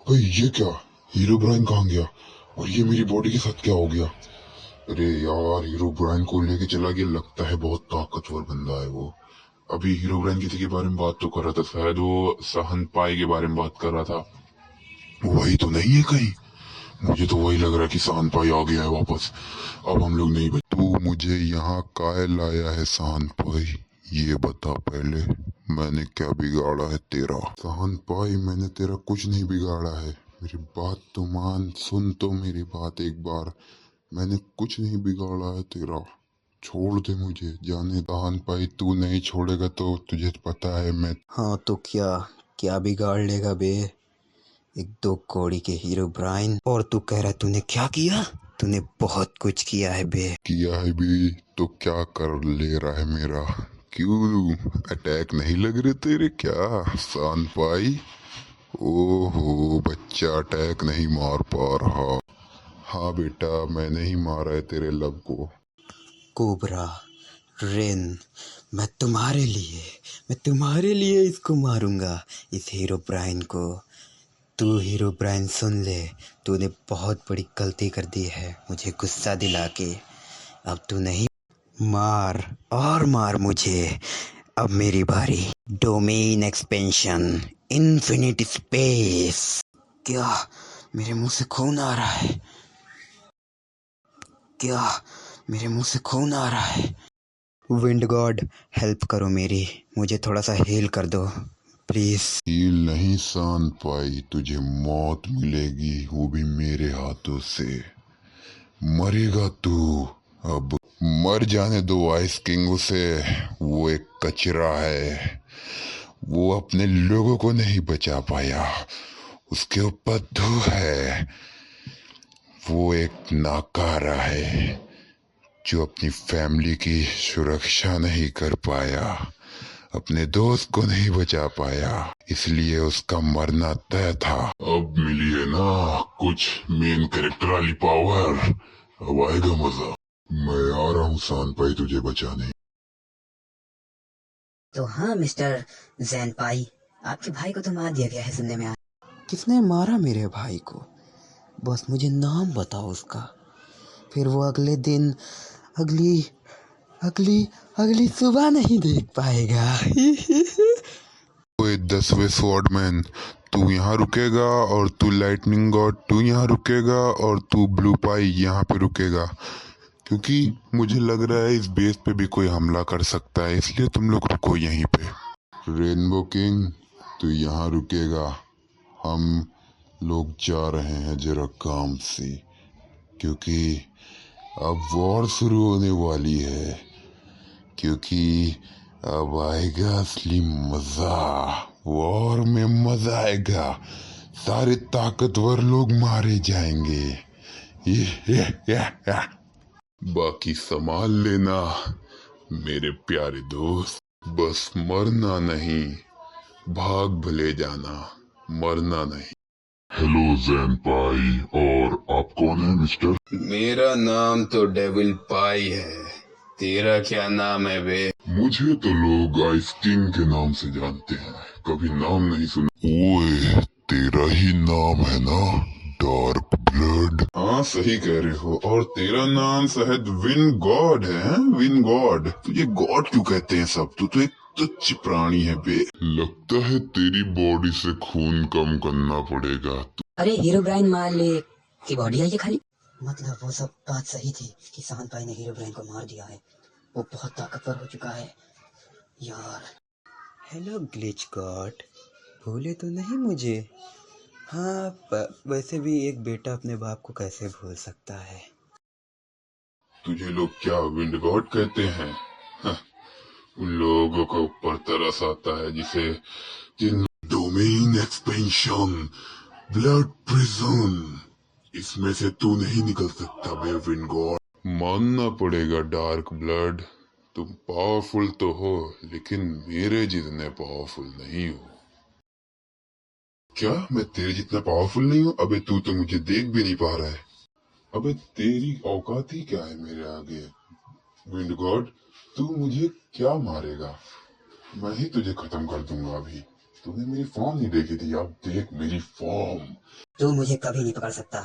भाई ये क्या, हीरो ब्राइन कहाँ गया? और ये मेरी बॉडी के साथ क्या हो गया? अरे यार, हीरो ब्राइन को लेके चला गया। लगता है बहुत ताकतवर बंदा है वो। अभी हीरो ब्राइन किसी के बारे में बात तो कर रहा था, शायद वो सहन पाई के बारे में बात कर रहा था। वही तो नहीं है कहीं? मुझे तो वही लग रहा है कि सहन पाई आ गया है वापस। अब हम लोग नहीं बच। तू मुझे यहाँ काहे लाया है सहन पाई? ये बता पहले, मैंने क्या बिगाड़ा है तेरा? सहन पाई, मैंने तेरा कुछ नहीं बिगाड़ा है। मेरी बात तो मान, सुन तो मेरी बात एक बार। मैंने कुछ नहीं बिगाड़ा है तेरा। छोड़ दे मुझे, जाने सहन पाई। तू नहीं छोड़ेगा तो तुझे पता है मैं। हाँ तो क्या क्या बिगाड़ लेगा बे? एक दो कौड़ी के हीरो ब्राइन, और तू कह रहा तूने क्या किया? तूने बहुत कुछ किया है बे। किया है भी तो क्या कर ले रहा है मेरा? क्यों अटैक नहीं लग रहे तेरे क्या सहन पाई? ओहो बच्चा, अटैक नहीं मार पा रहा। हाँ बेटा, मैंने ही मारा है तेरे लब को। कोबरा, रेन, मैं तुम्हारे लिए इसको मारूंगा, इस हीरो ब्राइन को। तू हीरो ब्राइन सुन ले, तूने बहुत बड़ी गलती कर दी है मुझे गुस्सा दिला के। अब तू नहीं, मार और मार मुझे। अब मेरी बारी। Domain expansion, infinite space. क्या मेरे मुंह से खून आ रहा है? क्या मेरे मुंह से खून आ रहा है? विंड गॉड, हेल्प करो मेरी, मुझे थोड़ा सा हील कर दो प्लीज। हील नहीं सहन पाई, तुझे मौत मिलेगी, वो भी मेरे हाथों से। मरेगा तू। अब मर जाने दो आइस किंग उसे। वो एक कचरा है। वो अपने लोगों को नहीं बचा पाया। उसके ऊपर धू है। वो एक नाकारा है जो अपनी फैमिली की सुरक्षा नहीं कर पाया, अपने दोस्त को नहीं बचा पाया, इसलिए उसका मरना तय था। अब मिली है ना कुछ मेन कैरेक्टर वाली पावर, अब आएगा मजा। मैं आ रहा हूँ शान पाई तुझे बचाने। तो हाँ मिस्टर जैनपाई, आपके भाई को तो मार दिया गया है सुनने में आया। किसने मारा मेरे भाई को? बस मुझे नाम बताओ उसका, फिर वो अगले दिन, अगली अगली अगली सुबह नहीं देख पाएगा। ओए 10वें स्वॉर्डमैन, तू यहाँ रुकेगा, और तू लाइटनिंग गॉड तू यहाँ रुकेगा, और तू ब्लू पाई यहाँ पे रुकेगा। क्योंकि मुझे लग रहा है इस बेस पे भी कोई हमला कर सकता है, इसलिए तुम लोग रुको यहीं पे। रेनबो किंग, तू यहाँ रुकेगा। हम लोग जा रहे हैं जरा काम से, क्योंकि अब वॉर शुरू होने वाली है। क्योंकि अब आएगा असली मजा। वॉर में मजा आएगा। सारे ताकतवर लोग मारे जाएंगे। ये। बाकी संभाल लेना मेरे प्यारे दोस्त। बस मरना नहीं, भाग भले जाना, मरना नहीं। हेलो जैन पाई, और आप कौन है मिस्टर? मेरा नाम तो डेविल पाई है, तेरा क्या नाम है बे? मुझे तो लोग आइस किंग के नाम से जानते हैं, कभी नाम नहीं सुना। ओए, तेरा ही नाम है ना डार्क ब्लड? हाँ सही कह रहे हो। और तेरा नाम शायद विन गॉड है? विन गॉड, तुझे गॉड क्यों कहते हैं सब? तू तो एक तुच्छ प्राणी है बे। लगता है तेरी बॉडी से खून कम करना पड़ेगा। अरे हीरो ब्राइन मान ले कि बॉडी है ये खाली। मतलब वो सब बात सही थी कि जैनपाई ने हीरो ब्राइन को मार दिया है। वो बहुत ताकतवर हो चुका है यार। हेलो ग्लिच गॉड, भूले तो नहीं मुझे? हाँ, वैसे भी एक बेटा अपने बाप को कैसे भूल सकता है? तुझे लोग क्या विंड गॉड कहते हैं? हाँ, उन लोगों के ऊपर तरस आता है जिसे जिन डोमेन एक्सपेंशन, ब्लड प्रिजन, इसमें से तू नहीं निकल सकता बे विंड गॉड। मानना पड़ेगा डार्क ब्लड, तुम पावरफुल तो हो, लेकिन मेरे जितने पावरफुल नहीं हो। क्या मैं तेरे जितना पावरफुल नहीं हूँ? अबे तू तो मुझे देख भी नहीं पा रहा है। अबे तेरी औकात ही क्या है मेरे आगे? विंड गॉड, तू मुझे क्या मारेगा? मैं ही तुझे खत्म कर दूंगा अभी। तूने मेरी फॉर्म नहीं देखी थी, अब देख मेरी फॉर्म। तू मुझे कभी नहीं पकड़ सकता,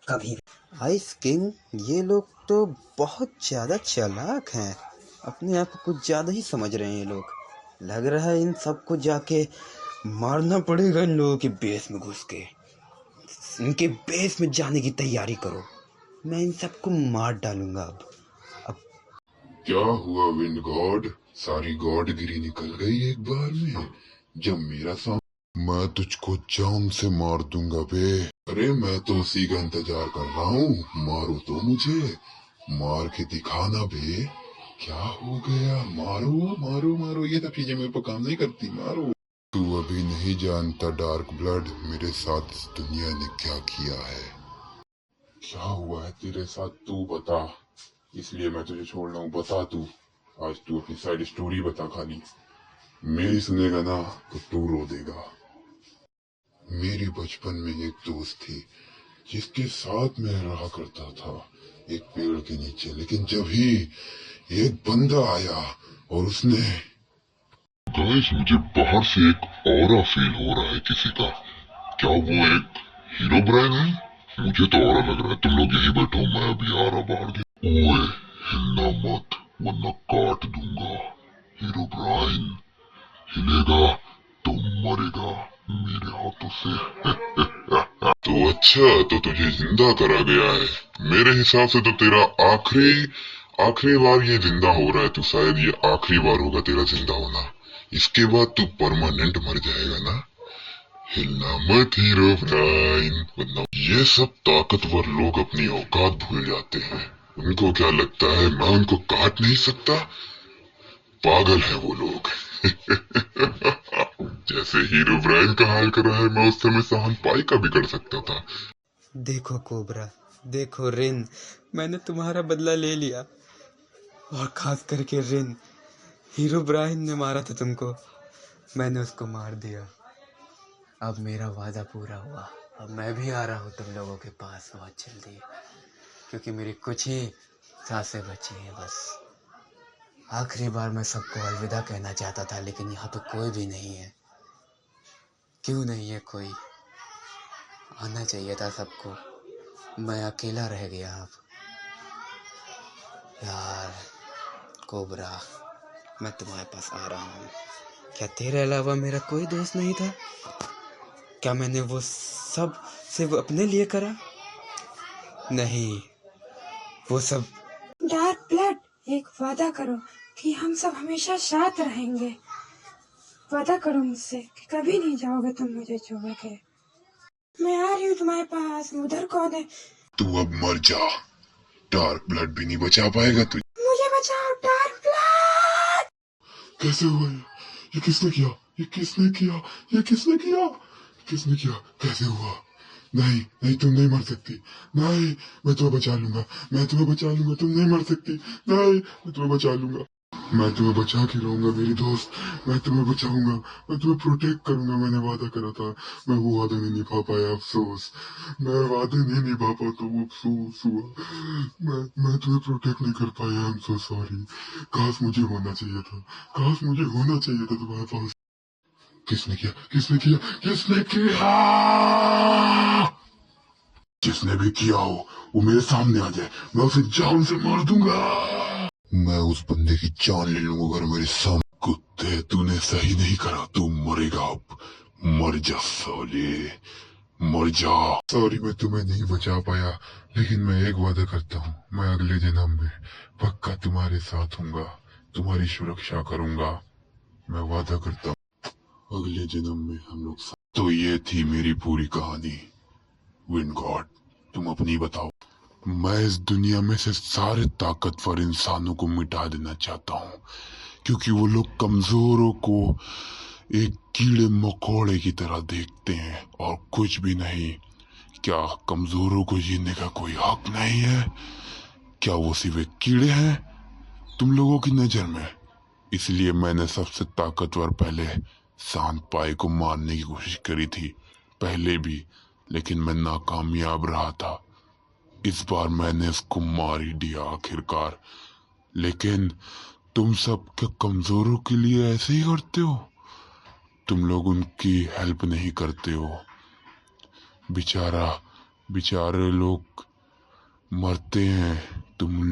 कभी भी। आइस किंग, ये लोग तो बहुत ज़्यादा चालाक हैं। अपने आप को कुछ ज़्यादा ही समझ रहे हैं ये लोग। लग रहा है इन सबको जाके मारना पड़ेगा, इन लोगों के बेस में घुस के। इनके बेस में जाने की तैयारी करो, मैं इन सबको मार डालूंगा अब। क्या हुआ विंड गॉड? सारी गॉडगिरी निकल गई एक बार में जब मेरा सामने। मैं तुझको जान से मार दूंगा बे। अरे मैं तो उसी का इंतजार कर रहा हूँ, मारो तो मुझे, मार के दिखाना बे। क्या हो गया? मारो मारो मारो, ये सब चीजें मेरे पर काम नहीं करती, मारो। तू अभी नहीं जानता डार्क ब्लड, मेरे साथ इस दुनिया ने क्या किया है। क्या हुआ है तेरे साथ, तू बता, इसलिए मैं तुझे छोड़ रहा हूँ। बता तू, आज तू अपनी साइड स्टोरी बता। खाली मेरी सुनेगा ना तो तू रो देगा। मेरी बचपन में एक दोस्त थी जिसके साथ मैं रहा करता था एक पेड़ के नीचे, लेकिन जब ही एक बंदा आया और उसने। गाइस, मुझे बाहर से एक ऑरा फील हो रहा है किसी का। क्या वो एक हीरो ब्राइन है? मुझे तो ऑरा लग रहा है। तुम लोग यही बैठो, मैं अभी आ रहा बाहर के। ओए, हिलना मत वरना काट दूंगा। हीरो ब्राइन, हिलेगा तो मरेगा मेरे हाथों से। तो अच्छा, तो तुझे जिंदा करा गया है। मेरे हिसाब से तो तेरा आखिरी बार ये जिंदा हो रहा है। तो शायद ये आखिरी बार होगा तेरा जिंदा होना। इसके बाद तू परमानेंट मर जाएगा ना। हिलना मत हीरो ब्राइन, वरना। ये सब ताकतवर लोग अपनी औकात भूल जाते हैं। उनको क्या लगता है मैं उनको काट नहीं सकता? पागल है वो लोग। जैसे हीरो ब्राइन का हाल करा है, मैं उस समय सहन पाई का भी कर सकता था। देखो कोबरा, देखो रिन, मैंने तुम्हारा बदला ले लिया। और खास करके रिन, हीरो ब्राइन ने मारा था तुमको, मैंने उसको मार दिया। अब मेरा वादा पूरा हुआ। अब मैं भी आ रहा हूँ तुम लोगों के पास बहुत जल्दी, क्योंकि मेरी कुछ ही सांसें बची हैं बस। आखिरी बार मैं सबको अलविदा कहना चाहता था, लेकिन यहाँ पे कोई भी नहीं है। क्यों नहीं है कोई? आना चाहिए था सबको, मैं अकेला रह गया अब। यार कोबरा, मैं तुम्हारे पास आ रहा हूँ। क्या तेरे अलावा मेरा कोई दोस्त नहीं था? क्या मैंने वो सब सिर्फ अपने लिए करा? नहीं, वो सब। डार्क ब्लड, एक वादा करो कि हम सब हमेशा साथ रहेंगे। वादा करो मुझसे कि कभी नहीं जाओगे तुम मुझे छोड़ के। मैं आ रही हूँ तुम्हारे पास। उधर कौन है? तू अब मर जा, डार्क ब्लड भी नहीं बचा पाएगा तुझे। मुझे बचाओ डार्क ब्लड। कैसे हुआ ये किसने किया? ये किसने किया? ये किसने किया? किसने किया? कैसे हुआ? नहीं नहीं, तुम नहीं मर सकती। नहीं, मैं तुम्हें बचा लूंगा, मैं तुम्हें बचा लूंगा, तुम नहीं मर सकती। नहीं, मैं तुम्हें बचा लूंगा, मैं तुम्हें बचा के रहूंगा मेरी दोस्त। मैं तुम्हें बचाऊंगा, मैं तुम्हें प्रोटेक्ट करूंगा। मैंने वादा करा था, मैं वो वादा नहीं निभा पाया, अफसोस। मैं वादा नहीं निभा पाया तो वो अफसोस हुआ। मैं तुम्हें प्रोटेक्ट नहीं कर पाया, आई एम सो सॉरी। काश मुझे होना चाहिए था, काश मुझे होना चाहिए था तुम्हारे पास। किसने किया? किसने किया? किसने किया? जिसने भी किया हो वो मेरे सामने आ जाए, मैं उसे जान से मार दूंगा। मैं उस बंदे की जान ले लूंगा अगर मेरे सामने। कुत्ते, तूने सही नहीं करा, तू मरेगा अब। मर जा साले, मर जा। सॉरी मैं तुम्हें नहीं बचा पाया, लेकिन मैं एक वादा करता हूँ, मैं अगले जन्म में पक्का तुम्हारे साथ हूँगा, तुम्हारी सुरक्षा करूंगा। मैं वादा करता हूँ अगले जन्म में हम लोग साथ। तो ये थी मेरी पूरी कहानी। विंड गॉड, तुम अपनी बताओ। मैं इस दुनिया में से सारे ताकतवर इंसानों को मिटा देना चाहता हूँ, क्योंकि वो लोग कमजोरों को एक कीड़े मकोड़े की तरह देखते हैं और कुछ भी नहीं। क्या कमजोरों को जीने का कोई हक नहीं है? क्या वो सिर्फ एक कीड़े हैं तुम लोगों की नजर में? इसलिए मैंने सबसे ताकतवर पहले शांत पाई को मारने की कोशिश करी थी पहले भी, लेकिन मैं नाकामयाब रहा था। इस बार मैंने इसको मार ही दिया आखिरकार। लेकिन तुम सब क्या कमजोरों के लिए ऐसे ही करते हो? तुम लोग उनकी हेल्प नहीं करते हो। बेचारे लोग मरते हैं, तुम